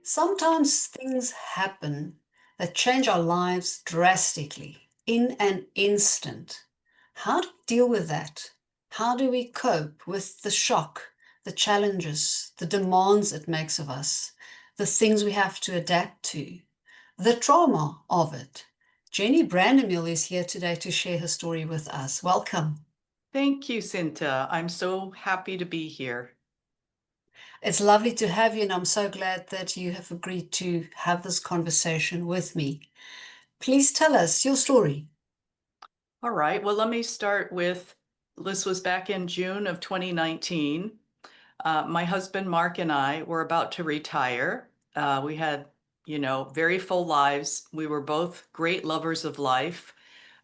Sometimes things happen that change our lives drastically in an instant. How do we deal with that? How do we cope with the shock, the challenges, the demands it makes of us, the things we have to adapt to, the trauma of it? Jenny Brandmuehl is here today to share her story with us. Welcome. Thank you, Sinta. I'm so happy to be here. It's lovely to have you, and I'm so glad that you have agreed to have this conversation with me. Please tell us your story. All right, well, let me start with this was back in June of 2019. My husband, Mark, and I were about to retire. We had, very full lives. We were both great lovers of life.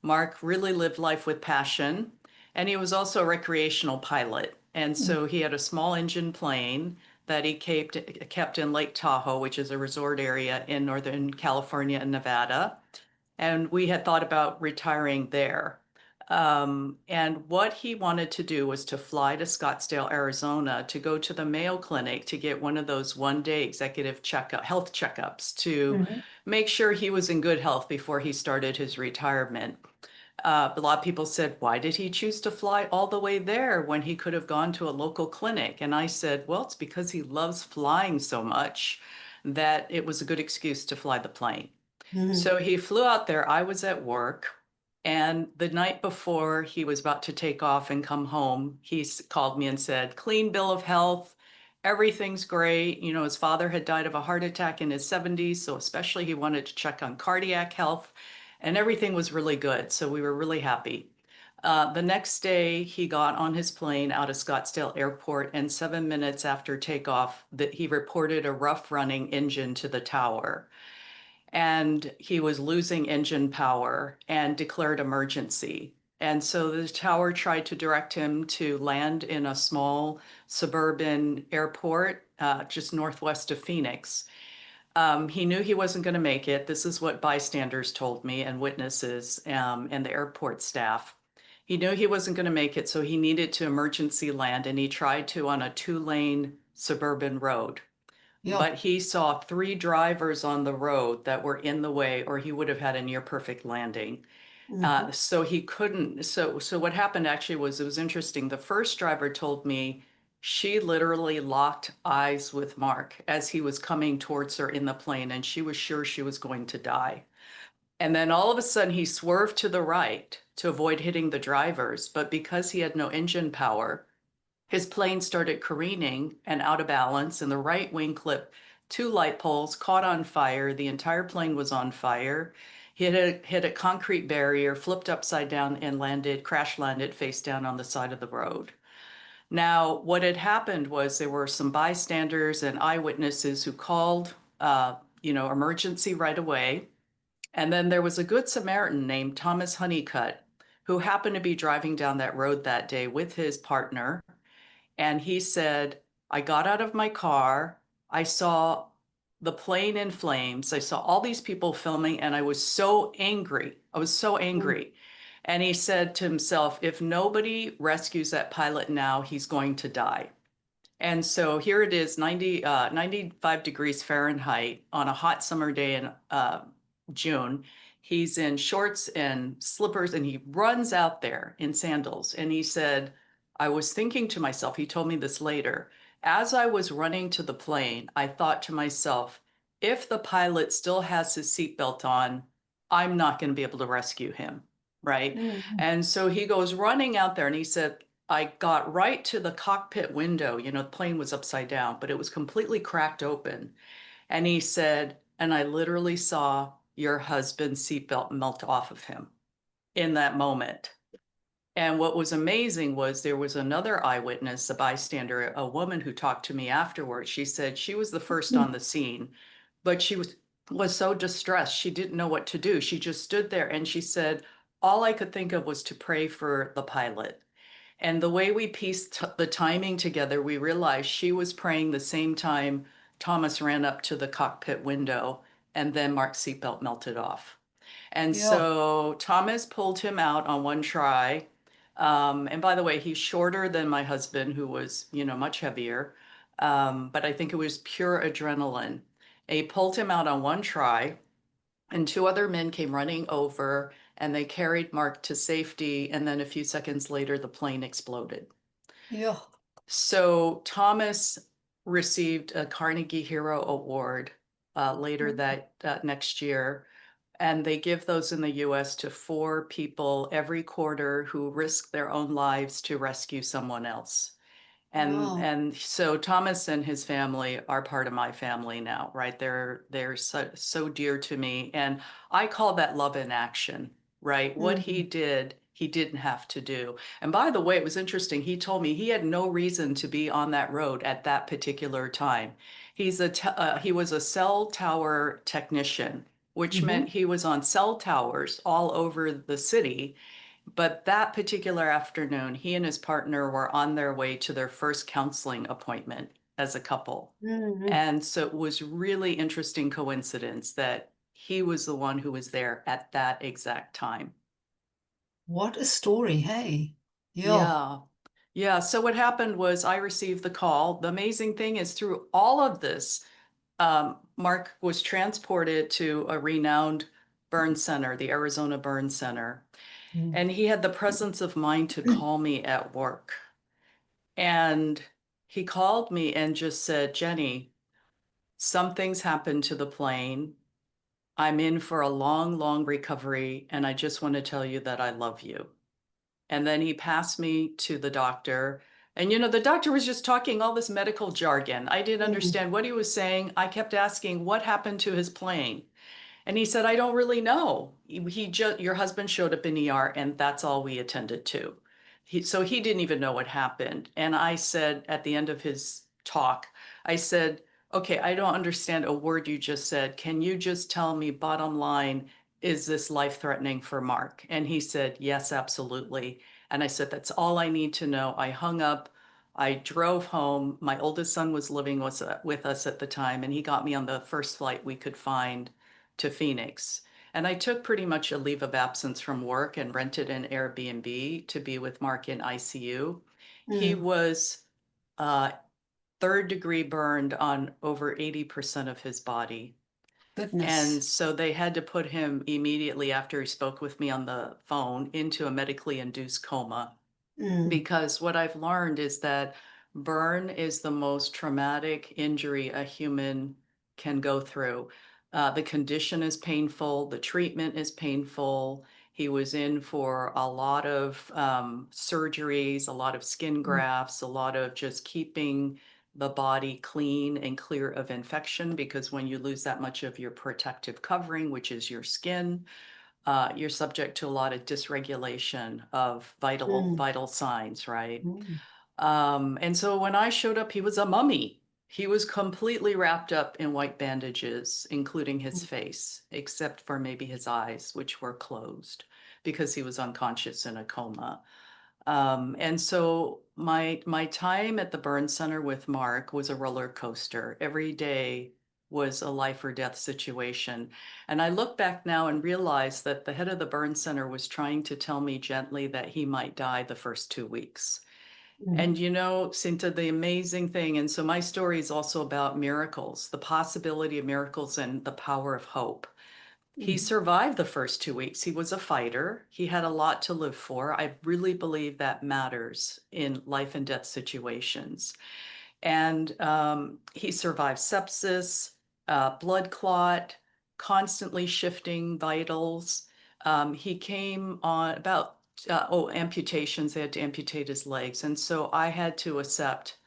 Mark really lived life with passion, and he was also a recreational pilot. And so he had a small engine plane that he kept in Lake Tahoe, which is a resort area in Northern California and Nevada. And we had thought about retiring there. And what he wanted to do was to fly to Scottsdale, Arizona, to go to the Mayo Clinic to get one of those one-day executive health checkups to Mhm. make sure he was in good health before he started his retirement. A lot of people said, why did he choose to fly all the way there when he could have gone to a local clinic? And I said, well, it's because he loves flying so much that it was a good excuse to fly the plane. Mhm. So he flew out there. I was at work. And the night before he was about to take off and come home, he called me and said, clean bill of health. Everything's great. You know, his father had died of a heart attack in his 70s. So, especially, he wanted to check on cardiac health, and everything was really good. So, we were really happy. The next day, he got on his plane out of Scottsdale Airport, and 7 minutes after takeoff, that he reported a rough running engine to the tower, and he was losing engine power and declared emergency. And so the tower tried to direct him to land in a small suburban airport just northwest of Phoenix. He knew he wasn't going to make it. This is what bystanders told me and witnesses and the airport staff. He knew he wasn't going to make it, so he needed to emergency land, and he tried to on a two-lane suburban road. Yeah. But he saw three drivers on the road that were in the way, or he would have had a near perfect landing. Mhm. So he couldn't. So what happened actually was it was interesting. The first driver told me she literally locked eyes with Mark as he was coming towards her in the plane, and she was sure she was going to die. And then all of a sudden he swerved to the right to avoid hitting the drivers. But because he had no engine power, his plane started careening and out of balance, and the right wing clipped two light poles, caught on fire. The entire plane was on fire. He hit a concrete barrier, flipped upside down, and crash landed face down on the side of the road. Now, what had happened was there were some bystanders and eyewitnesses who called, emergency right away. And then there was a good Samaritan named Thomas Honeycutt who happened to be driving down that road that day with his partner, and he said, I got out of my car. I saw the plane in flames. I saw all these people filming, and I was so angry. I was so Mhm. angry. And he said to himself, if nobody rescues that pilot now, he's going to die. And so here it is, 95 degrees Fahrenheit on a hot summer day in June. He's in shorts and slippers, and he runs out there in sandals. And he said, I was thinking to myself, he told me this later, as I was running to the plane, I thought to myself, if the pilot still has his seatbelt on, I'm not going to be able to rescue him. Right. Mhm. And so he goes running out there, and he said, I got right to the cockpit window. You know, the plane was upside down, but it was completely cracked open. And he said, and I literally saw your husband's seatbelt melt off of him in that moment. And what was amazing was there was another eyewitness, a bystander, a woman who talked to me afterwards. She said she was the first on the scene, but she was so distressed. She didn't know what to do. She just stood there, and she said, all I could think of was to pray for the pilot. And the way we pieced the timing together, we realized she was praying the same time Thomas ran up to the cockpit window, and then Mark's seatbelt melted off. And Yeah. so Thomas pulled him out on one try. And by the way, he's shorter than my husband, who was, much heavier. But I think it was pure adrenaline. And he pulled him out on one try, and two other men came running over and they carried Mark to safety. And then a few seconds later, the plane exploded. Yeah. So Thomas received a Carnegie Hero Award later that next year. And they give those in the US to four people every quarter who risk their own lives to rescue someone else. Wow. And so Thomas and his family are part of my family now, right? They're so dear to me, and I call that love in action, right? What he Mm. did, he didn't have to do. And by the way, it was interesting. He told me he had no reason to be on that road at that particular time. He was a cell tower technician, which Mm-hmm. meant he was on cell towers all over the city, but that particular afternoon, he and his partner were on their way to their first counseling appointment as a couple. Mm-hmm. And so it was really interesting coincidence that he was the one who was there at that exact time. What a story, hey? Yeah. Yeah. Yeah. So what happened was I received the call. The amazing thing is through all of this, Mark was transported to a renowned burn center, the Arizona Burn Center. Mm. And he had the presence of mind to call me at work. And he called me and just said, Jenny, something's happened to the plane. I'm in for a long, long recovery, and I just want to tell you that I love you. And then he passed me to the doctor. And, the doctor was just talking all this medical jargon. I didn't Mm. understand what he was saying. I kept asking, what happened to his plane? And he said, I don't really know. He just, your husband showed up in ER, and that's all we attended to. So he didn't even know what happened. And I said at the end of his talk, I said, okay, I don't understand a word you just said. Can you just tell me, bottom line, is this life-threatening for Mark? And he said, yes, absolutely. And I said, that's all I need to know. I hung up. I drove home. My oldest son was living with us at the time, and he got me on the first flight we could find to Phoenix. And I took pretty much a leave of absence from work and rented an Airbnb to be with Mark in ICU. He Mm. was uh, third degree burned on over 80% of his body. And Goodness. so they had to put him immediately after he spoke with me on the phone into a medically induced coma, Mm. because what I've learned is that burn is the most traumatic injury a human can go through. The condition is painful, the treatment is painful. He was in for a lot of surgeries, a lot of skin Mm. grafts, a lot of just keeping the body clean and clear of infection, because when you lose that much of your protective covering, which is your skin, you're subject to a lot of dysregulation of Mm. vital signs, right? Mm. And so when I showed up, he was a mummy. He was completely wrapped up in white bandages, including his Mm. face, except for maybe his eyes, which were closed because he was unconscious in a coma. And so my time at the burn center with Mark was a roller coaster. Every day was a life or death situation. And I look back now and realize that the head of the burn center was trying to tell me gently that he might die the first 2 weeks. Mm. And Sinta, the amazing thing, and so my story is also about miracles, the possibility of miracles and the power of hope. He Mm. survived the first 2 weeks. He was a fighter. He had a lot to live for. I really believe that matters in life and death situations. And he survived sepsis, blood clot, constantly shifting vitals. He came on about, amputations. They had to amputate his legs. And so I had to accept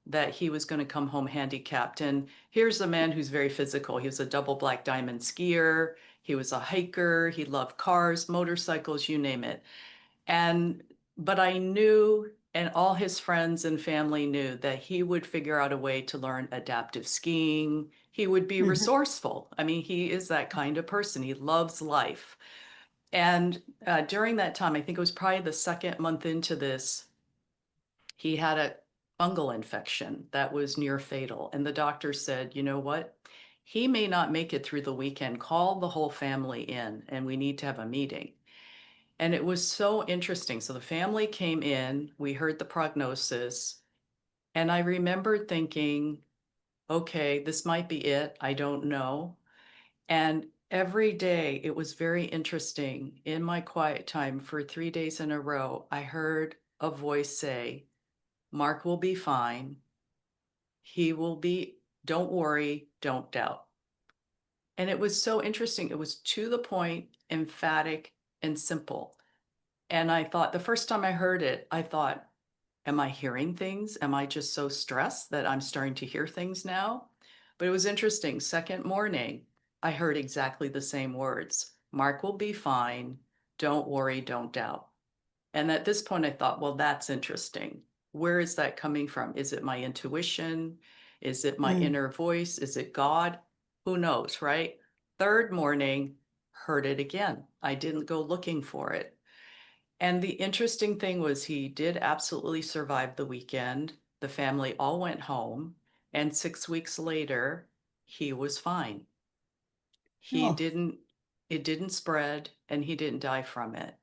that he was going to come home handicapped. And here's a man who's very physical. He was a double black diamond skier. He was a hiker. He loved cars, motorcycles, you name it. And, but I knew, and all his friends and family knew, that he would figure out a way to learn adaptive skiing. He would be Mhm. resourceful. I mean, he is that kind of person. He loves life. And during that time, I think it was probably the second month into this, he had a fungal infection that was near fatal. And the doctor said, you know what? He may not make it through the weekend. Call the whole family in, and we need to have a meeting. And it was so interesting. So the family came in, we heard the prognosis, and I remember thinking, okay, this might be it. I don't know. And every day it was very interesting. In my quiet time for 3 days in a row, I heard a voice say, Mark will be fine. He will be, don't worry, don't doubt. And it was so interesting. It was to the point, emphatic, and simple. And I thought, the first time I heard it, I thought, am I hearing things? Am I just so stressed that I'm starting to hear things now? But it was interesting. Second morning, I heard exactly the same words. Mark will be fine. Don't worry, don't doubt. And at this point, I thought, well, that's interesting. Where is that coming from? Is it my intuition? Is it my Mm. inner voice? Is it God? Who knows, right? Third morning, heard it again. I didn't go looking for it. And the interesting thing was he did absolutely survive the weekend. The family all went home, and 6 weeks later, he was fine. He Oh. didn't it didn't spread, and he didn't die from it.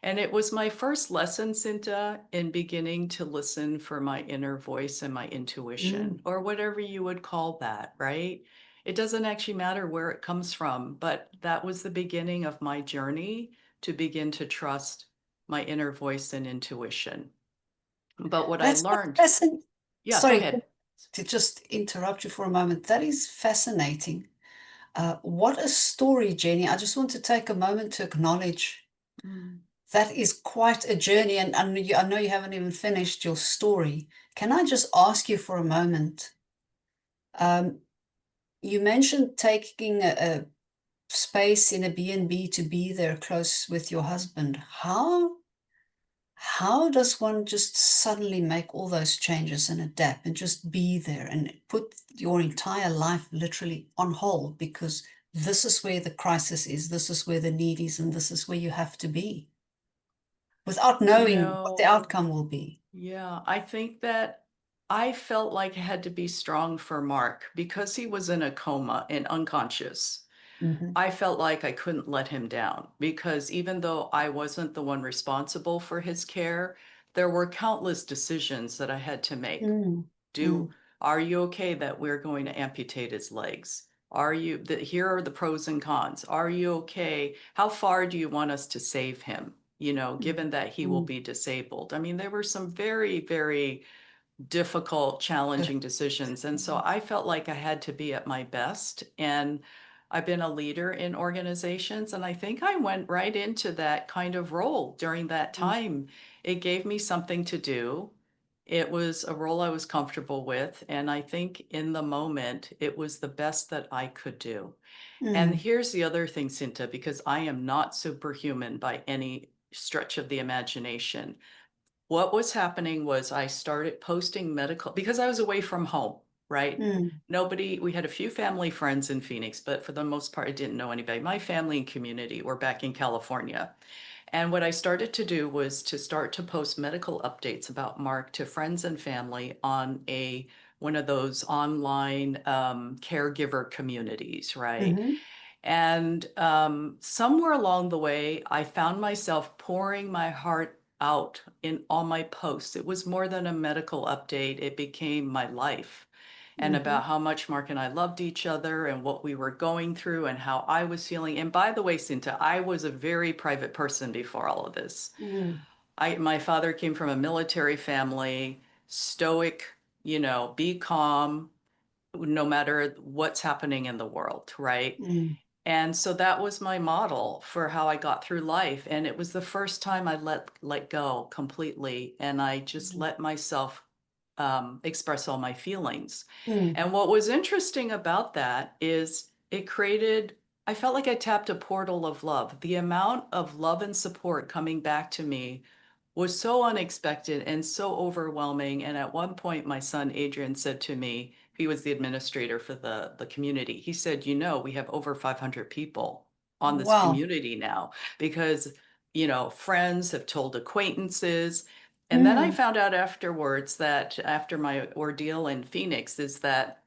And it was my first lesson, Sinta, in beginning to listen for my inner voice and my Mm. intuition, or whatever you would call that, right? It doesn't actually matter where it comes from, but that was the beginning of my journey to begin to trust my inner voice and intuition. But what I That's so learned, fascinating. yeah, go Sorry ahead. to just interrupt you for a moment. That is fascinating. What a story, Jenny. I just want to take a moment to acknowledge Mm. that is quite a journey. And I know you haven't even finished your story. Can I just ask you for a moment? Um, you mentioned taking a space in a B&B to be there close with your husband. How does one just suddenly make all those changes and adapt and just be there and put your entire life literally on hold because this is where the crisis is, this is where the need is, and this is where you have to be without You knowing what the know, outcome will be? yeah, I think that I felt like I had to be strong for Mark because he was in a coma and unconscious. Hmm. I felt like I couldn't let him down because even though I wasn't the one responsible for his care, there were countless decisions that I had to make. Mm. Do Mm. Are you okay that we're going to amputate his legs? Are you here are the pros and cons. Are you okay? How far do you want us to save him? You know, Mm. given that he will Mm. be disabled. I mean, there were some very, very difficult, challenging decisions. And so I felt like I had to be at my best. And I've been a leader in organizations, and I think I went right into that kind of role during that Mm. time. It gave me something to do. It was a role I was comfortable with. And I think in the moment, it was the best that I could do. And Mm. here's the other thing, Cinta, because I am not superhuman by any stretch of the imagination. What was happening was I started posting medical because I was away from home, right? Mm. Nobody, we had a few family friends in Phoenix, but for the most part, I didn't know anybody. My family and community were back in California. And what I started to do was to start to post medical updates about Mark to friends and family on a one of those online caregiver communities, right? Mhm. And somewhere along the way, I found myself pouring my heart out in all my posts. It was more than a medical update, it became my life and Mhm. about how much Mark and I loved each other and what we were going through and how I was feeling. And by the way, Cinta, I was a very private person before all of this. Mm. My father came from a military family, stoic, you know, be calm no matter what's happening in the world, right? Mm. And so that was my model for how I got through life. And it was the first time I let go completely. And I just Mm. let myself express all my feelings. Mm. And what was interesting about that is it created, I felt like I tapped a portal of love. The amount of love and support coming back to me was so unexpected and so overwhelming. And at one point, my son Adrian said to me, he was the administrator for the community. He said, you know, we have over 500 people on this Wow. community now because, you know, friends have told acquaintances. And then I Mm. found out afterwards that after my ordeal in Phoenix is that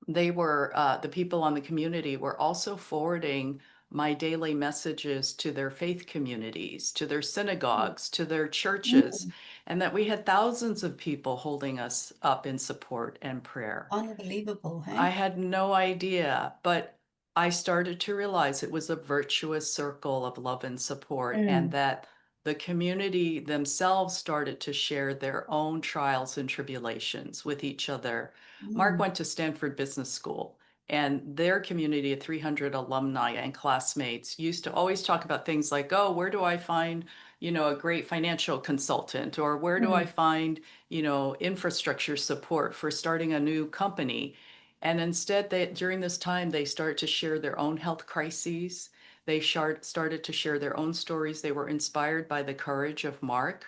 they were the people on the community were also forwarding my daily messages to their faith communities, to their synagogues, to their churches. Mm. and that we had thousands of people holding us up in support and prayer. Unbelievable, I hey? had no idea, but I started to realize it was a virtuous circle of love and support, and Mm, that the community themselves started to share their own trials and tribulations with each other. Mark mm, went to Stanford Business School, and their community of 300 alumni and classmates used to always talk about things like, oh, where do I find, a great financial consultant? Or where do I mm, find, infrastructure support for starting a new company? And instead, during this time, they started to share their own health crises. They started to share their own stories. They were inspired by the courage of Mark,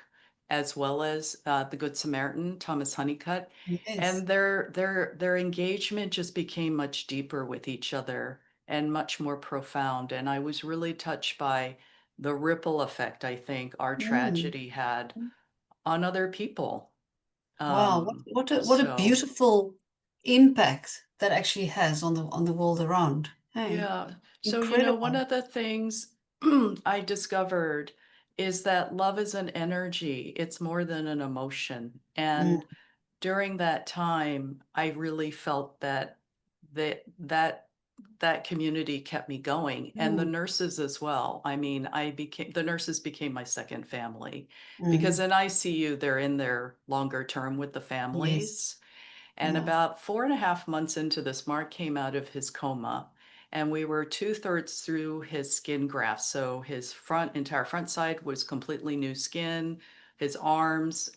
as well as the Good Samaritan, Thomas Honeycutt. yes. And their engagement just became much deeper with each other and much more profound. And I was really touched by the ripple effect I think our Mm. tragedy had on other people. Wow, Um, what a so beautiful impact that actually has on the world around. Hey, Yeah. So, one incredible. of the things I discovered is that love is an energy. It's more than an emotion. Mm, And during that time, I really felt that that that community kept me going, and the mm, nurses as well. I mean, the nurses became my second family because mm, in ICU, they're in there longer term with the yes. families. And Yeah. about 4.5 months into this, Mark came out of his coma, and we were two-thirds through his skin graft. So his entire front side was completely new skin, his arms.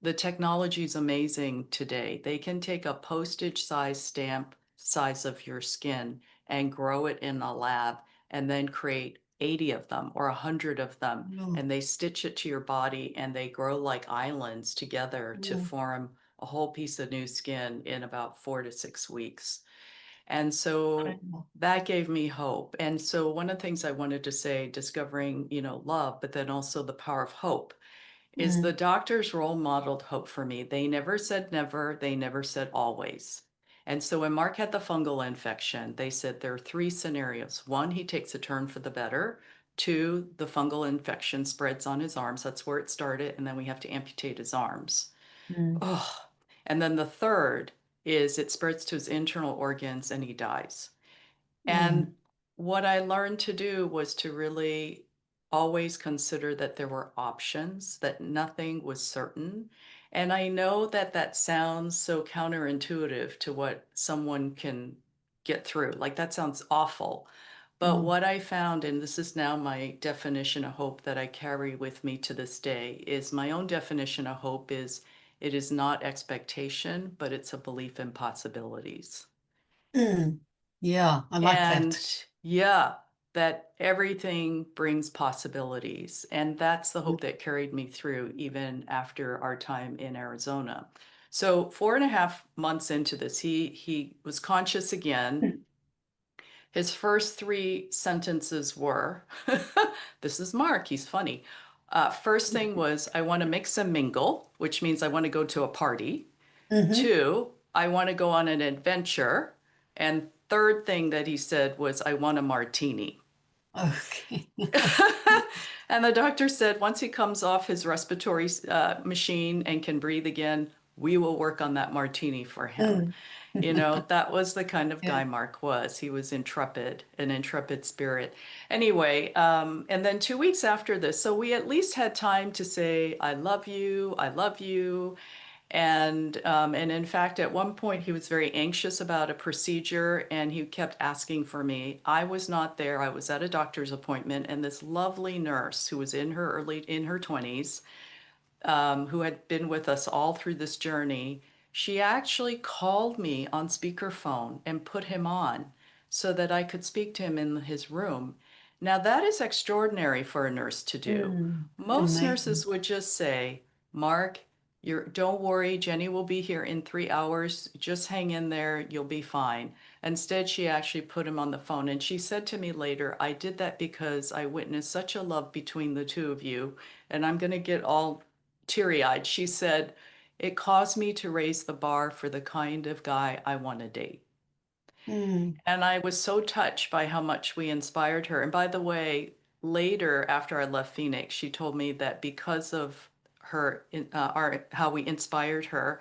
The technology is amazing today. They can take a postage size stamp size of your skin and grow it in a lab and then create 80 of them or 100 of them. Mm, And they stitch it to your body and they grow like islands together to mm, form a whole piece of new skin in about 4 to 6 weeks. And so incredible. that gave me hope. And so one of the things I wanted to say, discovering, love, but then also the power of hope, is the Mm, doctors role modeled hope for me. They never said never, they never said always. And so when Mark had the fungal infection, they said there are three scenarios. One, he takes a turn for the better. Two, the fungal infection spreads on his arms. That's where it started. And then we have to amputate his arms. mm, Oh, and then the third is it spreads to his internal organs and he dies. mm, And what I learned to do was to really always consider that there were options, that nothing was certain. And I know that that sounds so counterintuitive to what someone can get through. Like that sounds awful. But mm, what I found, and this is now my definition of hope that I carry with me to this day, is my own definition of hope is it is not expectation, but it's a belief in possibilities. mm. Yeah, I like And that. yeah, that everything brings possibilities. And that's the Mm, hope that carried me through even after our time in Arizona. So 4.5 months into this, he was conscious again. His first three sentences were, this is Mark, he's funny. First thing was, I want to mix and mingle, which means I want to go to a party. mm-hmm. Two, I want to go on an adventure. And third thing that he said was, I want a martini. Okay. And the doctor said, once he comes off his respiratory machine and can breathe again, we will work on that martini for him. Mm. That was the kind of Yeah. guy Mark was. He was intrepid, an intrepid spirit. Anyway, and then 2 weeks after this, so we at least had time to say, I love you, I love you. And in fact, at one point, he was very anxious about a procedure and he kept asking for me. I was not there. I was at a doctor's appointment, and this lovely nurse who was in her 20s, who had been with us all through this journey, she actually called me on speakerphone and put him on so that I could speak to him in his room. Now, that is extraordinary for a nurse to do. Mm. Most Amazing. nurses would just say, Mark, don't worry, Jenny will be here in 3 hours. Just hang in there, you'll be fine. Instead, she actually put him on the phone. And she said to me later, I did that because I witnessed such a love between the two of you. And I'm going to get all teary eyed. She said, it caused me to raise the bar for the kind of guy I want to date. Mm. And I was so touched by how much we inspired her. And by the way, later after I left Phoenix, she told me that because of her, how we inspired her.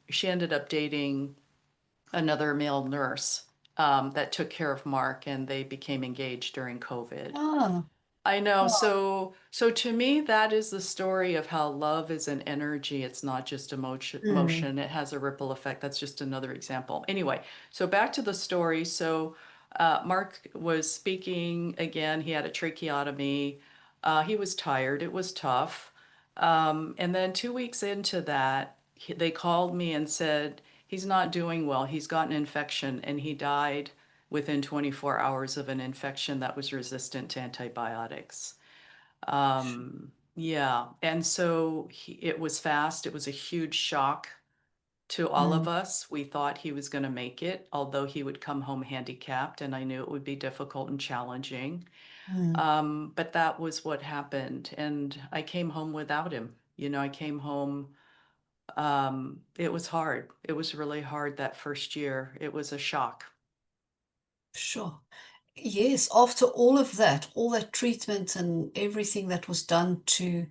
She ended up dating another male nurse that took care of Mark, and they became engaged during COVID. Ah, I know. oh, So to me, that is the story of how love is an energy. It's not just mm, emotion. It has a ripple effect. That's just another example. Anyway, so back to the story. So Mark was speaking again. He had a tracheotomy. He was tired. It was tough. And then 2 weeks into that, they called me and said he's not doing well. He's got an infection, and he died within 24 hours of an infection that was resistant to antibiotics. Yeah, and so it was fast. It was a huge shock to all of mm, us. We thought he was going to make it, although he would come home handicapped, and I knew it would be difficult and challenging. mm, But that was what happened, and I came home without him. I came home. It was hard. It was really hard that first year. It was a shock. sure. Yes, after all that treatment and everything that was done to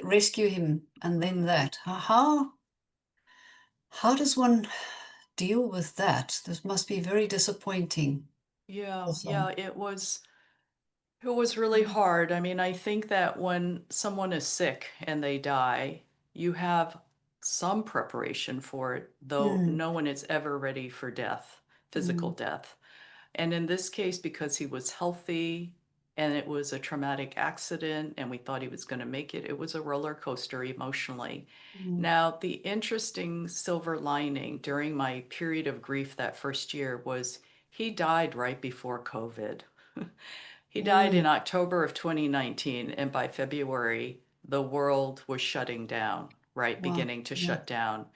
rescue him, and then that, how does one deal with that? This must be very disappointing Yeah, also. yeah, it was really hard. I mean, I think that when someone is sick and they die, you have some preparation for it, though Mm, no one is ever ready for death, physical mm, death. And in this case, because he was healthy and it was a traumatic accident and we thought he was going to make it, it was a roller coaster emotionally. mm, Now, the interesting silver lining during my period of grief that first year was he died right before COVID. He died in mm. October of 2019, and by February, the world was shutting down, right? Wow. Beginning to Yeah. shut down.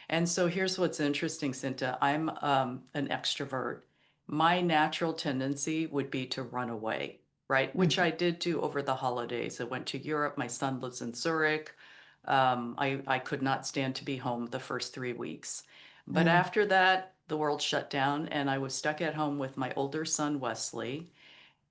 And so here's what's interesting, Cinta. I'm an extrovert. My natural tendency would be to run away, right? Which Mhm, I did do over the holidays. I went to Europe. My son lives in Zurich. I could not stand to be home the first 3 weeks. But mm, after that, the world shut down and I was stuck at home with my older son, Wesley.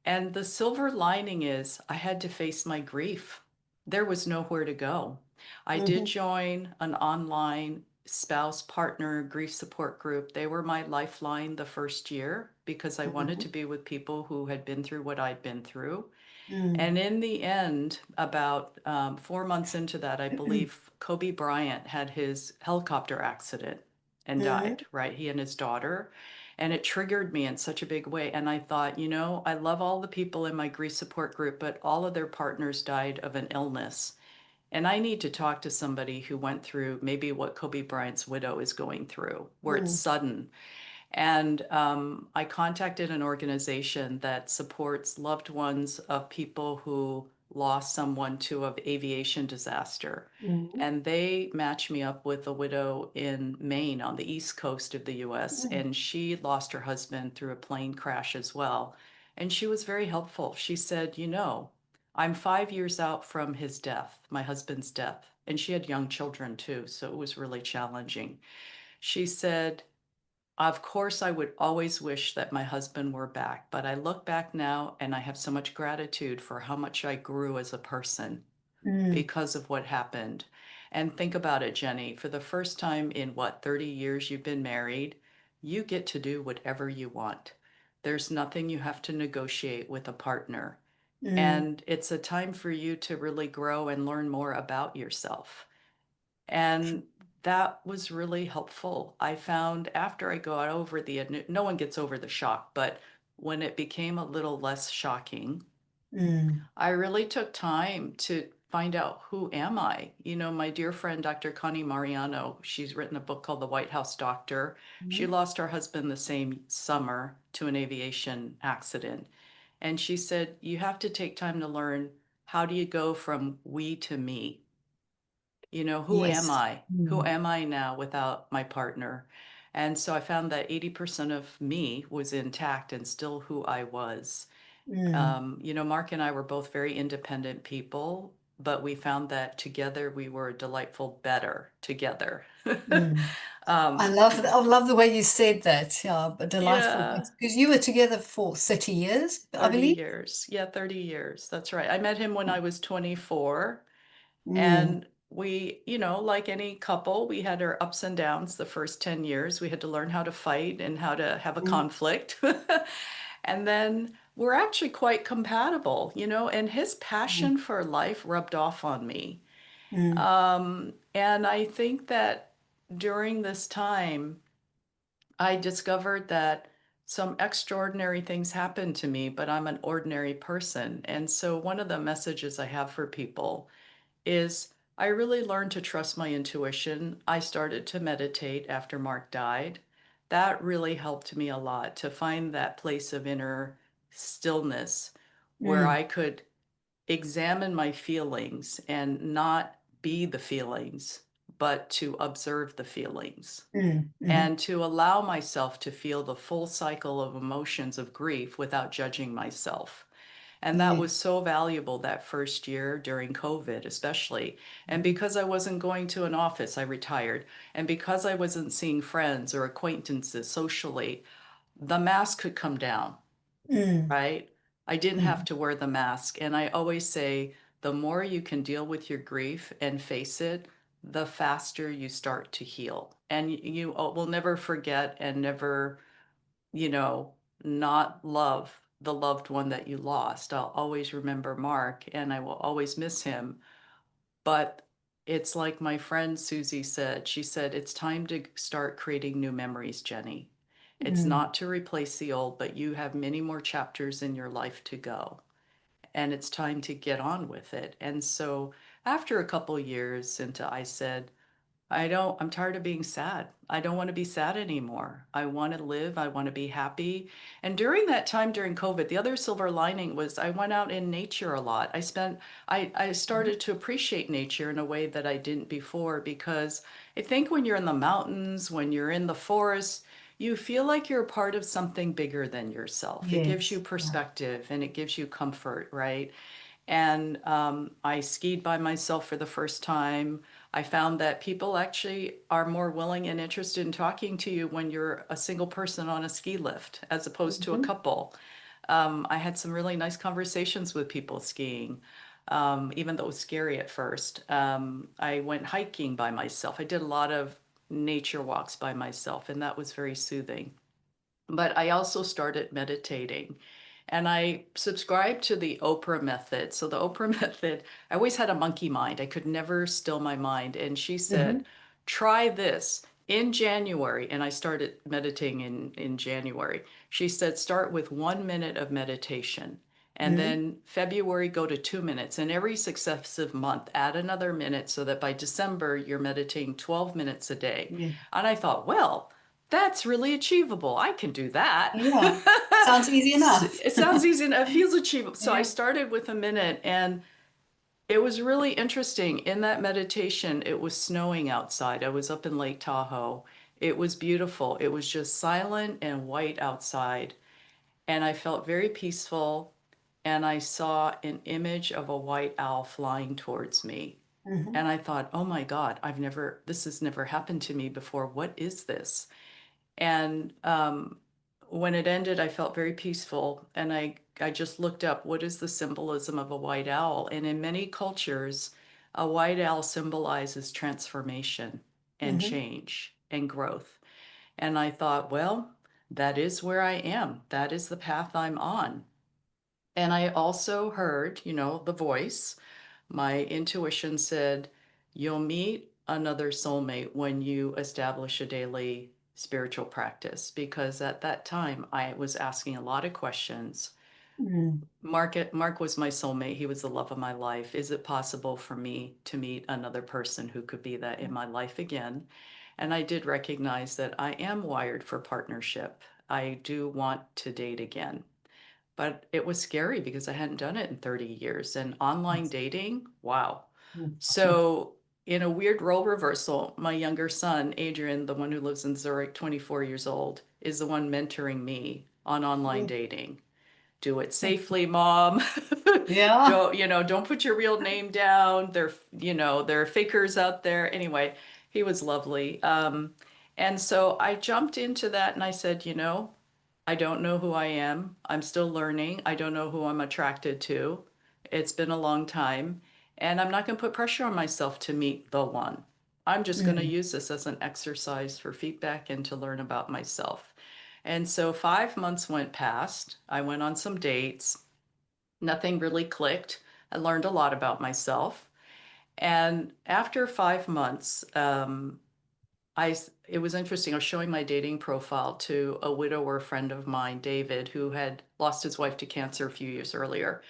And the silver lining is I had to face my grief. There was nowhere to go. I did mhm, join an online spouse partner grief support group. They were my lifeline the first year because I wanted mhm, to be with people who had been through what I'd been through. mm, And in the end, about 4 months into that, I believe Kobe Bryant had his helicopter accident and mhm, died, right? He and his daughter. And it triggered me in such a big way. And I thought, I love all the people in my grief support group, but all of their partners died of an illness. And I need to talk to somebody who went through maybe what Kobe Bryant's widow is going through, where it's mm, sudden. And I contacted an organization that supports loved ones of people who lost someone to an aviation disaster. mhm, And they matched me up with a widow in Maine on the east coast of the US. mm, And she lost her husband through a plane crash as well. And she was very helpful. She said, I'm 5 years out from his death, my husband's death. And she had young children too. So it was really challenging. She said, of course, I would always wish that my husband were back, but I look back now and I have so much gratitude for how much I grew as a person mm, because of what happened. And think about it, Jenny, for the first time in what, 30 years you've been married, you get to do whatever you want. There's nothing you have to negotiate with a partner. Mm, And it's a time for you to really grow and learn more about yourself. And that was really helpful. I found after I got over no one gets over the shock, but when it became a little less shocking, mm, I really took time to find out who am I? My dear friend Dr. Connie Mariano, she's written a book called The White House Doctor. She mm, lost her husband the same summer to an aviation accident. And she said, you have to take time to learn, how do you go from we to me? Who am yes. I? Who Mm, am I now without my partner? And so I found that 80% of me was intact and still who I was. mm, Mark and I were both very independent people, but we found that together we were delightful better together. mm. um, I love the way you said that. Yeah, but delightful. yeah, Because you were together for 30 years, I 30 believe. years. Yeah, 30 years. That's right. I met him when I was 24. Mm, And we, like any couple, we had our ups and downs the first 10 years. We had to learn how to fight and how to have a mm, conflict. And then we're actually quite compatible, and his mm, passion for life rubbed off on me. mm, And I think that during this time, I discovered that some extraordinary things happened to me, but I'm an ordinary person. And so one of the messages I have for people is I really learned to trust my intuition. I started to meditate after Mark died. That really helped me a lot to find that place of inner stillness where mm, I could examine my feelings and not be the feelings, but to observe the feelings mm, mm. and to allow myself to feel the full cycle of emotions of grief without judging myself. And that was Yes. so valuable that first year during COVID, especially. And Mhm. because I wasn't going to an office, I retired. And because I wasn't seeing friends or acquaintances socially, the mask could come down, Mm, right? I didn't have mm, to wear the mask. And I always say, the more you can deal with your grief and face it, the faster you start to heal. And you will never forget and never, you know, not love the loved one that you lost. I'll always remember Mark and I will always miss him. But it's like my friend Susie said, she said, it's time to start creating new memories, Jenny. It's mm, not to replace the old, but you have many more chapters in your life to go. And it's time to get on with it. And so after a couple years, Sinta, I said, I'm tired of being sad. I don't want to be sad anymore. I want to live. I want to be happy. And during that time during COVID, the other silver lining was I went out in nature a lot. I mhm. started to appreciate nature in a way that I didn't before because I think when you're in the mountains, when you're in the forest, you feel like you're a part of something bigger than yourself. It gives you Yes. Yeah. perspective and it gives you comfort, right? And I skied by myself for the first time. I found that people actually are more willing and interested in talking to you when you're a single person on a ski lift as opposed to a Mhm. couple. I had some really nice conversations with people skiing, even though it was scary at first. I went hiking by myself. I did a lot of nature walks by myself, and that was very soothing. But I also started meditating and I subscribed to the Oprah method. So, the Oprah method, I always had a monkey mind. I could never still my mind. And she said, Mhm. try this in January. And I started meditating in January. She said, start with 1 minute of meditation. And Mhm. then February, go to 2 minutes. And every successive month, add another minute so that by December, you're meditating 12 minutes a day. Yes. And I thought, well, that's really achievable. I can do that. Yeah. Sounds easy enough. It sounds easy and it feels achievable. So I Yeah. started with a minute and it was really interesting. In that meditation, it was snowing outside. I was up in Lake Tahoe. It was beautiful. It was just silent and white outside. And I felt very peaceful. And I saw an image of a white owl flying towards me. Mhm. And I thought, oh my God, this has never happened to me before. What is this? And when it ended, I felt very peaceful. And I just looked up what is the symbolism of a white owl. And in many cultures, a white owl symbolizes transformation and Mhm. change and growth. And I thought, well, that is where I am. That is the path I'm on. And I also heard, the voice. My intuition said, you'll meet another soulmate when you establish a daily spiritual practice. Because at that time, I was asking a lot of questions. Mm. Mark was my soulmate. He was the love of my life. Is it possible for me to meet another person who could be that in my life again? And I did recognize that I am wired for partnership. I do want to date again. But it was scary because I hadn't done it in 30 years. And online dating, wow. So, in a weird role reversal, my younger son, Adrian, the one who lives in Zurich, 24 years old, is the one mentoring me on online dating. Do it safely, mom. Yeah. Don't put your real name down. There are fakers out there. Anyway, he was lovely. And so I jumped into that and I said, I don't know who I am. I'm still learning. I don't know who I'm attracted to. It's been a long time, and I'm not going to put pressure on myself to meet the one. I'm just going to Mm. use this as an exercise for feedback and to learn about myself. And so 5 months went past. I went on some dates. Nothing really clicked. I learned a lot about myself. And after 5 months, it was interesting. I was showing my dating profile to a widower friend of mine, David, who had lost his wife to cancer a few years earlier.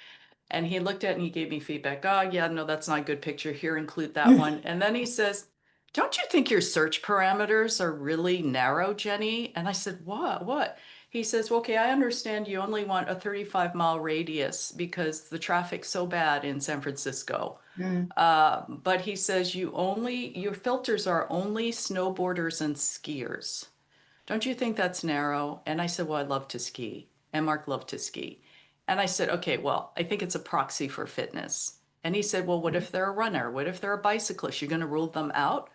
And he looked at it and he gave me feedback. Oh, yeah, no, that's not a good picture. Here, include that one. And then he says, don't you think your search parameters are really narrow, Jenny? And I said, what? What? He says, well, okay, I understand you only want a 35-mile radius because the traffic's so bad in San Francisco. Mm. But he says your filters are only snowboarders and skiers. Don't you think that's narrow? And I said, well, I love to ski. And Mark loved to ski. And I said, okay, well, I think it's a proxy for fitness. And he said, well, what if they're a runner? What if they're a bicyclist? You're going to rule them out?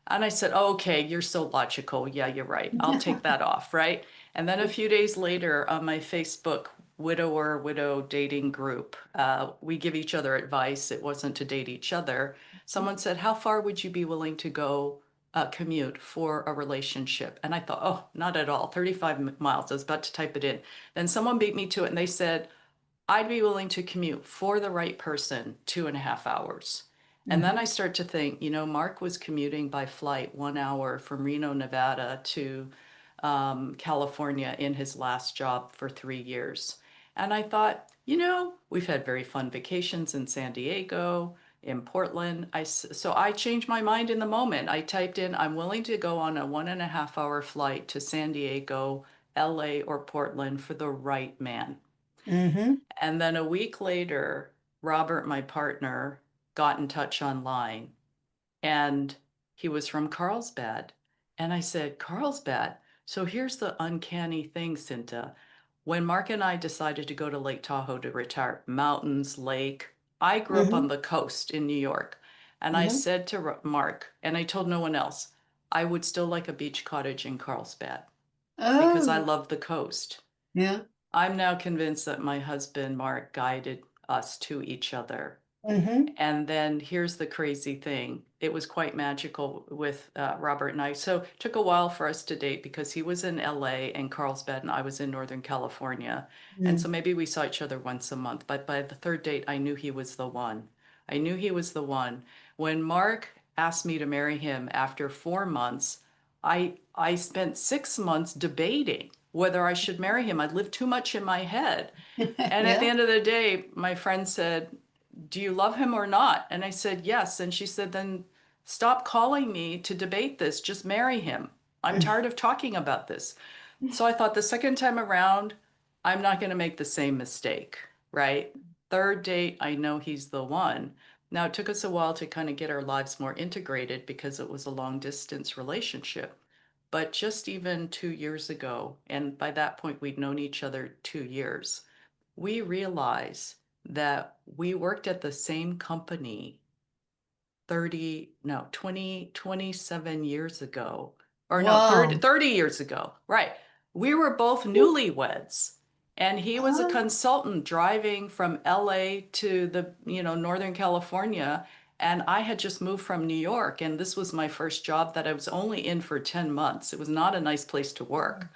And I said, oh, okay, you're so logical. Yeah, you're right. I'll take that off, right? And then a few days later on my Facebook widow dating group, we give each other advice. It wasn't to date each other. Someone said, how far would you be willing to go commute for a relationship? And I thought, oh, not at all. 35 miles. I was about to type it in. Then someone beat me to it and they said, I'd be willing to commute for the right person 2.5 hours. And then Mhm. I start to think, Mark was commuting by flight 1 hour from Reno, Nevada to California in his last job for 3 years. And I thought, we've had very fun vacations in San Diego, in Portland. So I changed my mind in the moment. I typed in, I'm willing to go on a 1.5 hour flight to San Diego, LA, or Portland for the right man. Mhm. And then a week later, Robert, my partner, got in touch online and he was from Carlsbad. And I said, Carlsbad? So here's the uncanny thing, Sinta. When Mark and I decided to go to Lake Tahoe to retire, mountains, lake, I grew up on Mhm. the coast in New York. And I Mhm. said to Mark, and I told no one else, I would still like a beach cottage in Carlsbad because I Oh, love the coast. yeah. I'm now convinced that my husband, Mark, guided us to each other. Mhm. And then here's the crazy thing. It was quite magical with Robert and I. So it took a while for us to date because he was in LA and Carlsbad and I was in Northern California. And so Mm. maybe we saw each other once a month. But by the third date, I knew he was the one. I knew he was the one. When Mark asked me to marry him after 4 months, I spent 6 months debating whether I should marry him. I lived too much in my head. And at the Yeah. end of the day, my friend said, do you love him or not? And I said, yes. And she said, then stop calling me to debate this. Just marry him. I'm tired of talking about this. So I thought the second time around, I'm not going to make the same mistake, right? Third date, I know he's the one. Now, it took us a while to kind of get our lives more integrated because it was a long distance relationship. But just even 2 years ago, and by that point, we'd known each other 2 years, we realized that we worked at the same company 30, no, 20, 27 years ago, or no, 30, Wow. 30 years ago. Right. We were both newlyweds. And he was a Ah. consultant driving from LA to the, Northern California. And I had just moved from New York. And this was my first job that I was only in for 10 months. It was not a nice place to work.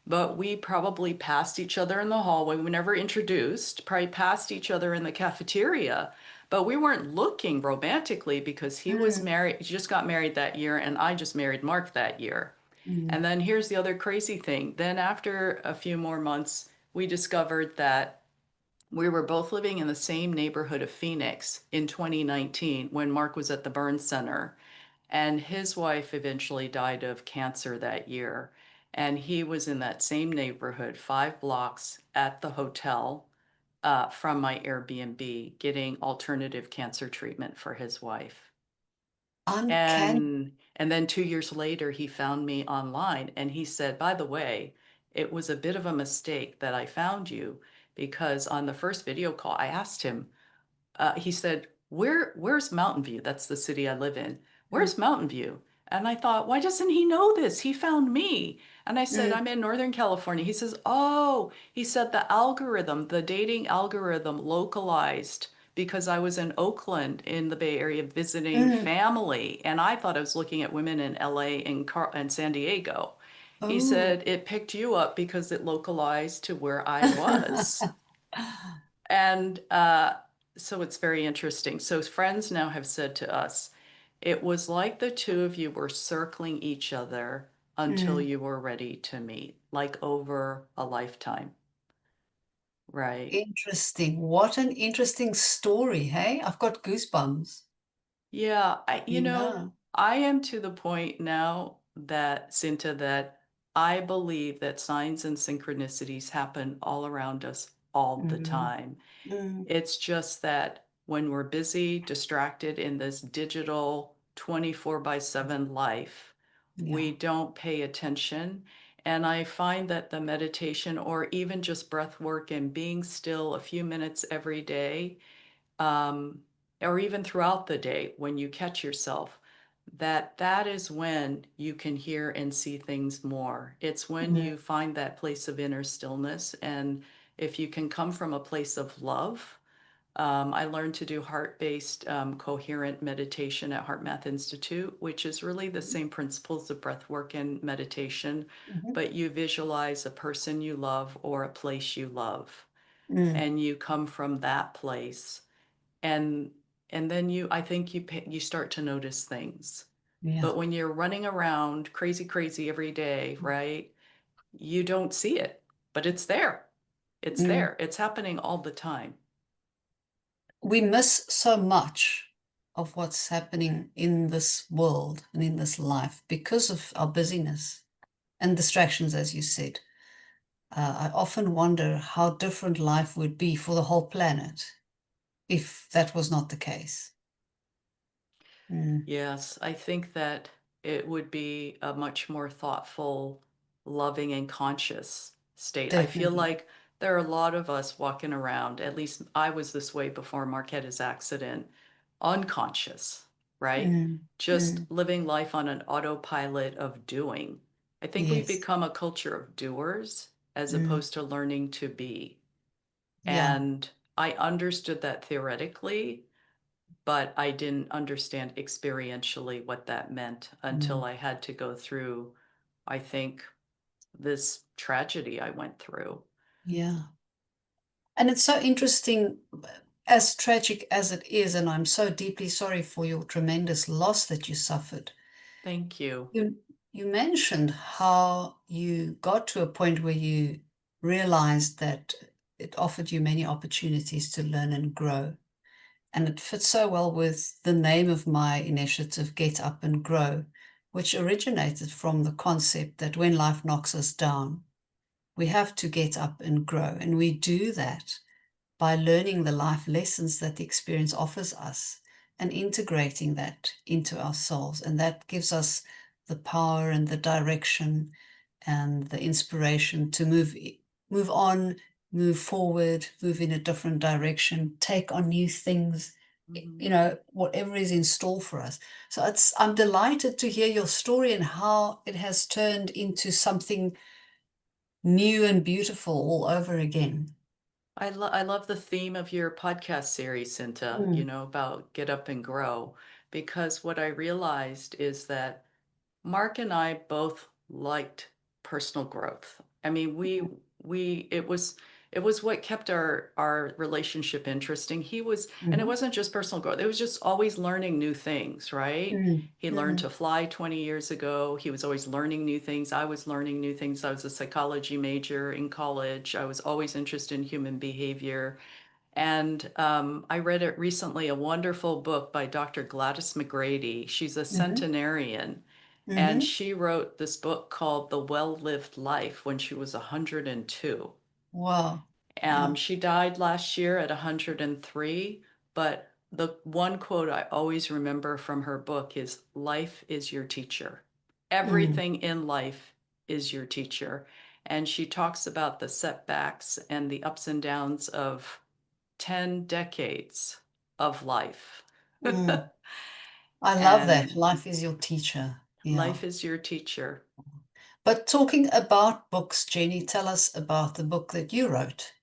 but we probably passed each other in the hallway. We were never introduced, probably passed each other in the cafeteria, but we weren't looking romantically because he was Mm, married, he just got married that year, and I just married Mark that year. mm. And then here's the other crazy thing. Then after a few more months, we discovered that we were both living in the same neighborhood of Phoenix in 2019 when Mark was at the Burn Center. And his wife eventually died of cancer that year. And he was in that same neighborhood, 5 blocks at the hotel from my Airbnb, getting alternative cancer treatment for his wife. Uncanny. And then 2 years later, he found me online and he said, by the way, it was a bit of a mistake that I found you because on the first video call, I asked him, he said, where's Mountain View? That's the city I live in. Mm, Where's Mountain View? And I thought, why doesn't he know this? He found me. And I said, mm, I'm in Northern California. He says, oh, he said the algorithm, the dating algorithm localized because I was in Oakland in the Bay Area visiting mm. family. And I thought I was looking at women in LA and San Diego. He Oh. said, it picked you up because it localized to where I was. And so it's very interesting. So friends now have said to us, it was like the two of you were circling each other until Mm. you were ready to meet, like over a lifetime. Right. Interesting. What an interesting story, hey? I've got goosebumps. Yeah, Yeah. I am to the point now that, Cinta, that I believe that signs and synchronicities happen all around us all the Mm, time. mm, It's just that when we're busy, distracted in this digital 24 by 7 life, we yeah. don't pay attention. And I find that the meditation or even just breath work and being still a few minutes every day, um, or even throughout the day when you catch yourself, that is when you can hear and see things more. It's when Mm, you find that place of inner stillness. And if you can come from a place of love, I learned to do heart-based coherent meditation at HeartMath Institute, which is really the mm, same principles of breath work and meditation, mhm, but you visualize a person you love or a place you love, mm. and you come from that place, and then I think you start to notice things. Yeah. But when you're running around crazy, crazy every day, right? You don't see it, but it's there. It's Mm. there. It's happening all the time. We miss so much of what's happening in this world and in this life because of our busyness and distractions, as you said. I often wonder how different life would be for the whole planet if that was not the case. Mm, Yes, I think that it would be a much more thoughtful, loving, and conscious state. I feel definitely. like there are a lot of us walking around, at least I was this way before Mark had his accident, unconscious, right? Mm, Just mm, living life on an autopilot of doing. I think we've yes. become a culture of doers as Mm, opposed to learning to be. yeah. And I understood that theoretically, but I didn't understand experientially what that meant until Mm, I had to go through, I think, this tragedy I went through. yeah. And it's so interesting, as tragic as it is, and I'm so deeply sorry for your tremendous loss that you suffered. Thank you. You mentioned how you got to a point where you realized that it offered you many opportunities to learn and grow. And it fits so well with the name of my initiative, Get Up and Grow, which originated from the concept that when life knocks us down, we have to get up and grow. And we do that by learning the life lessons that the experience offers us and integrating that into ourselves. And that gives us the power and the direction and the inspiration to move on, move forward, move in a different direction, take on new things, Mhm. you know, whatever is in store for us. So I'm delighted to hear your story and how it has turned into something new and beautiful all over again. I love the theme of your podcast series, Cinta, Mm, about get up and grow, because what I realized is that Mark and I both liked personal growth. I mean, we it was what kept our relationship interesting. He was, and it Mm-hmm. wasn't just personal growth. It was just always learning new things, right? He learned Mm-hmm. to fly 20 years ago. He was always learning new things. I was learning new things. I was a psychology major in college. I was always interested in human behavior. And I read it recently, a wonderful book by Dr. Gladys McGrady. She's a Mm-hmm. centenarian, and Mm-hmm. she wrote this book called The Well-Lived Life when she was 102. Wow. Yeah. She died last year at 103, but the one quote I always remember from her book is, "Life is your teacher. Mm, Everything in life is your teacher." And she talks about the setbacks and the ups and downs of 10 decades of life. mm. I love that. And Life is your teacher. Yeah. life is your teacher. But talking about books, Jenny, tell us about the book that you wrote.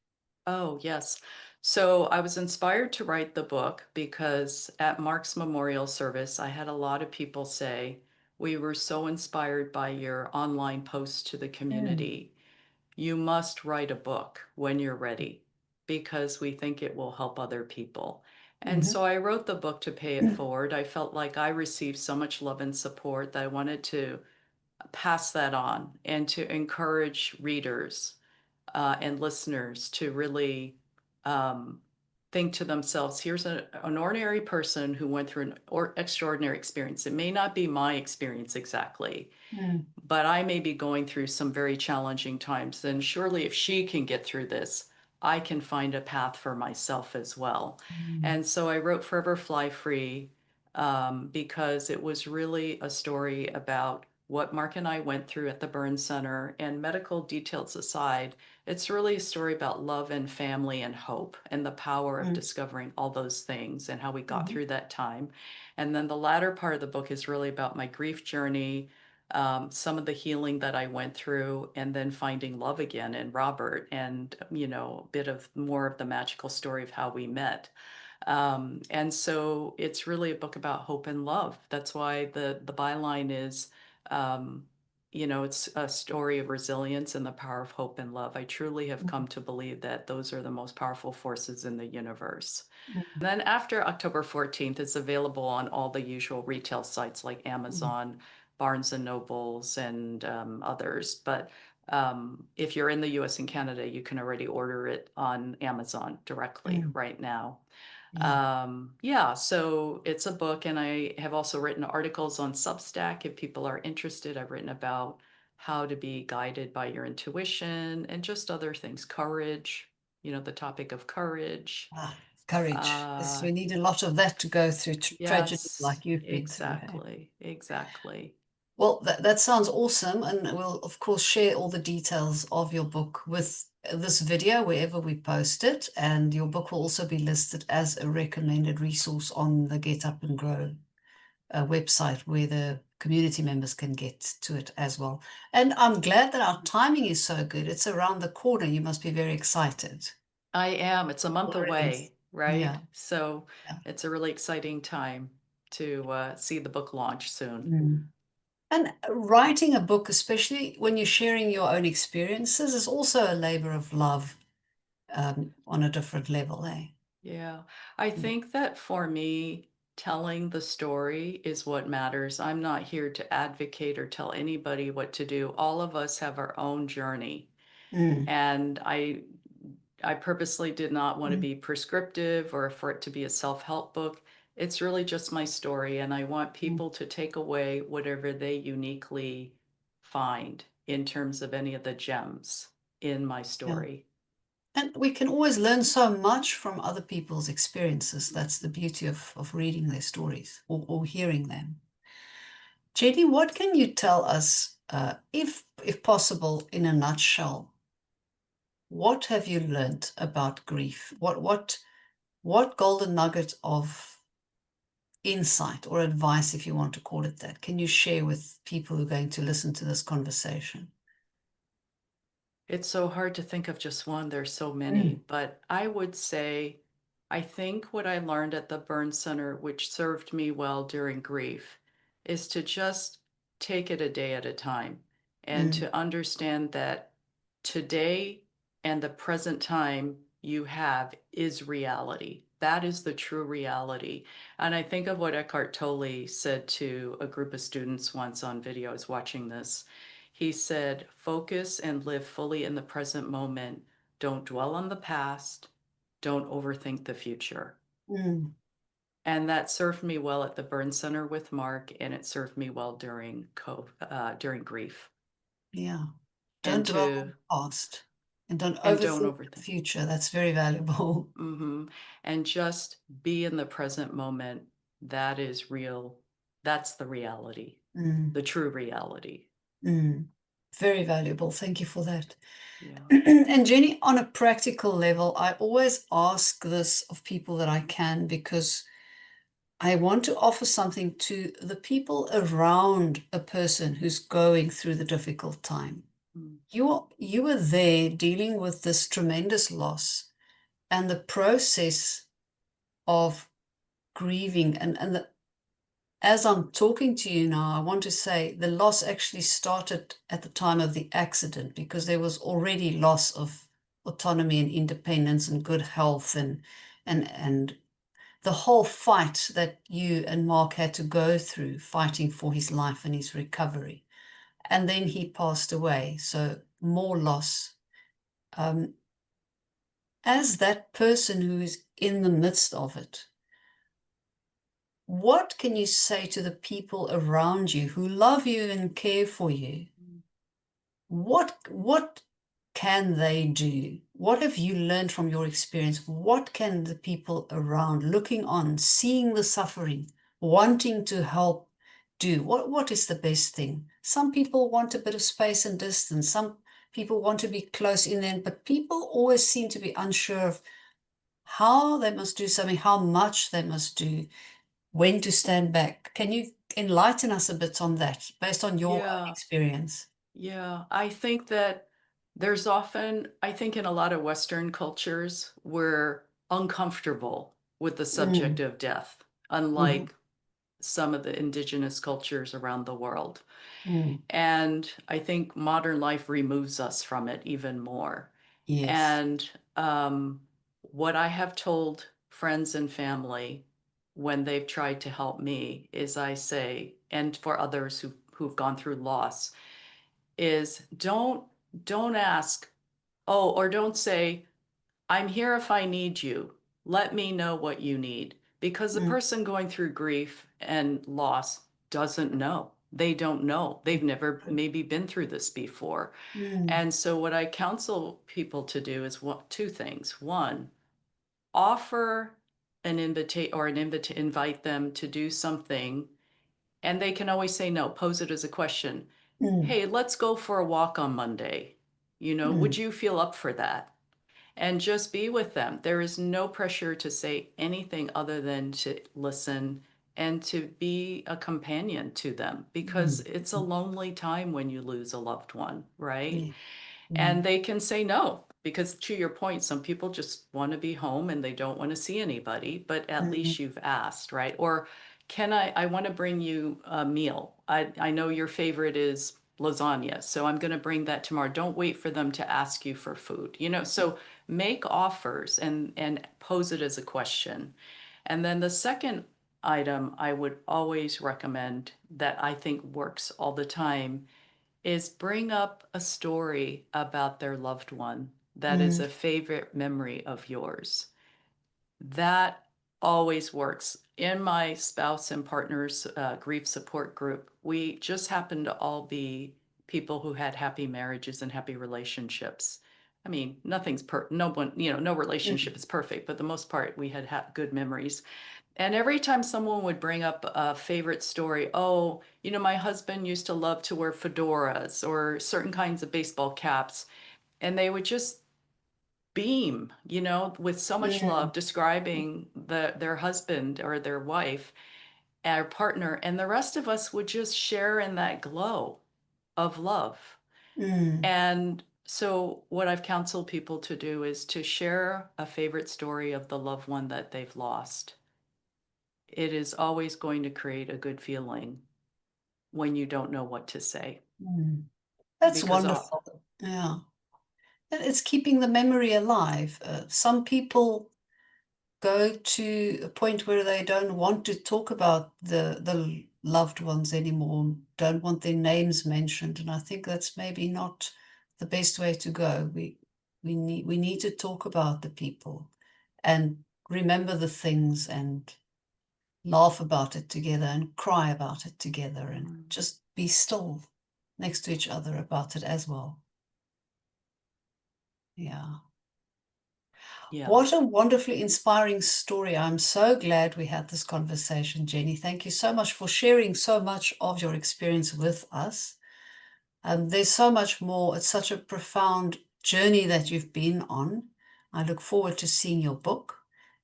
Oh, yes. So I was inspired to write the book because at Mark's memorial service, I had a lot of people say, "We were so inspired by your online posts to the Mm, community. You must write a book when you're ready because we think it will help other people." And mm-hmm. so I wrote the book to pay it forward. I felt like I received so much love and support that I wanted to pass that on and to encourage readers and listeners to really um, think to themselves, here's an ordinary person who went through an extraordinary experience. It may not be my experience exactly, Mm, but I may be going through some very challenging times. Then surely, if she can get through this, I can find a path for myself as well. mm, And so I wrote Forever Fly Free because it was really a story about what Mark and I went through at the Burn Center. And medical details aside, it's really a story about love and family and hope and the power of mm, discovering all those things and how we got mhm, through that time. And then the latter part of the book is really about my grief journey, some of the healing that I went through, and then finding love again in Robert, and a bit of more of the magical story of how we met. And so it's really a book about hope and love. That's why the byline is, um, it's a story of resilience and the power of hope and love. I truly have mm, come to believe that those are the most powerful forces in the universe. mm, Then after October 14th, it's available on all the usual retail sites like mm, Amazon, Barnes and Nobles, and others. But if you're in the US and Canada, you can already order it on Amazon directly mm. right now. Yeah. Yeah, so it's a book, and I have also written articles on Substack if people are interested. I've written about how to be guided by your intuition and just other things, courage, the topic of courage. Ah, courage. Yes, Uh, we need a lot of that to go through tragedy yes, like you've been through. Hey? exactly, exactly. Well, that sounds awesome. And we'll, of course, share all the details of your book with this video wherever we post it. And your book will also be listed as a recommended resource on the Get Up and Grow website where the community members can get to it as well. And I'm glad that our timing is so good. It's around the corner. You must be very excited. I am. It's a month Already. away, right? Yeah. So Yeah. it's a really exciting time to see the book launch soon. Mm. And writing a book, especially when you're sharing your own experiences, is also a labor of love on a different level, eh? Yeah, I think that for me, telling the story is what matters. I'm not here to advocate or tell anybody what to do. All of us have our own journey. Mm, And I purposely did not want to mm, be prescriptive or for it to be a self-help book. It's really just my story, and I want mm, people to take away whatever they uniquely find in terms of any of the gems in my yeah. story. And we can always learn so much from other people's experiences. That's the beauty of reading their stories or hearing them. Jenny, what can you tell us, if possible, in a nutshell? What have you learned about grief? What golden nugget of insight or advice, if you want to call it that, can you share with people who are going to listen to this conversation? It's so hard to think of just one, there's so many, Mm, but I would say I think what I learned at the Burn Center, which served me well during grief, is to just take it a day at a time and mm, to understand that today and the present time you have is reality. That is the true reality. And I think of what Eckhart Tolle said to a group of students once on video. I was watching this. He said, focus and live fully in the present moment. Don't dwell on the past. Don't overthink the future. Mm, And that served me well at the Burn Center with Mark, and it served me well during grief. yeah. Don't And dwell on to the past and don't and don't overthink the overthink. future. That's very valuable. Mhm. And just be in the present moment. That is real. That's the reality, Mm, the true reality. mm. Very valuable. Thank you for that. Yeah. And Jenny, on a practical level, I always ask this of people that I can because I want to offer something to the people around a person who's going through the difficult time. Mm, You were there dealing with this tremendous loss and the process of grieving as I'm talking to you now, I want to say the loss actually started at the time of the accident because there was already loss of autonomy and independence and good health and the whole fight that you and Mark had to go through fighting for his life and his recovery. And then he passed away, so more loss. Um, as that person who is in the midst of it, what can you say to the people around you who love you and care for you? mm, What can they do? What have you learned from your experience? What can the people around looking on, seeing the suffering, wanting to help do? What is the best thing? Some people want a bit of space and distance. Some people want to be close in there, but people always seem to be unsure of how they must do something, how much they must do, when to stand back. Can you enlighten us a bit on that based on your own Yeah. experience? Yeah. I think that there's often, I think in a lot of Western cultures, we're uncomfortable with the subject Mm, of death, mhm, unlike some of the indigenous cultures around the world. mm. And I think modern life removes us from it even more. Yes. And what I have told friends and family when they've tried to help me is I say, and for others who've gone through loss, is don't ask, oh, or don't say, I'm here if I need you. Let me know what you need. Because the Mm, person going through grief and loss doesn't know. They don't know. They've never maybe been through this before. mm, And so, what I counsel people to do is two things. One, offer an invite them to do something, and they can always say no. Pose it as a question. mm, Hey, let's go for a walk on Monday. Would mm, you feel up for that? And just be with them. There is no pressure to say anything other than to listen and to be a companion to them because mm, it's a mm. lonely time when you lose a loved one, right? Yeah. And Mm, they can say no because, to your point, some people just want to be home and they don't want to see anybody, but at mm, least you've asked, right? Or I want to bring you a meal. I know your favorite is lasagna, so I'm going to bring that tomorrow. Don't wait for them to ask you for food, so make offers and pose it as a question. And then the second item I would always recommend that I think works all the time is bring up a story about their loved one that is mm, a favorite memory of yours. That always works. In my spouse and partners grief support group, we just happen to all be people who had happy marriages and happy relationships. I mean, no one, no relationship mm, is perfect, but the most part, we had good memories. And every time someone would bring up a favorite story, oh, my husband used to love to wear fedoras or certain kinds of baseball caps, and they would just beam, with so much love, mm, describing their husband or their wife, our partner, and the rest of us would just share in that glow of love. mm, And so, what I've counseled people to do is to share a favorite story of the loved one that they've lost. It is always going to create a good feeling when you don't know what to say mm. That's because wonderful. Yeah. It's keeping the memory alive. Some people go to a point where they don't want to talk about the loved ones anymore, don't want their names mentioned, and I think that's maybe not the best way to go. We need to talk about the people and remember the things and laugh about it together and cry about it together and Mm. just be still next to each other about it as well. Yeah. Yeah. What a wonderfully inspiring story. I'm so glad we had this conversation, Jenny. Thank you so much for sharing so much of your experience with us. There's so much more. It's such a profound journey that you've been on. I look forward to seeing your book,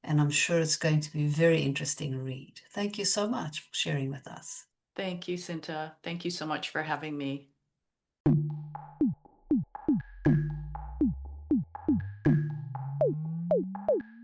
and I'm sure it's going to be a very interesting read. Thank you so much for sharing with us. Thank you, Sinta. Thank you so much for having me.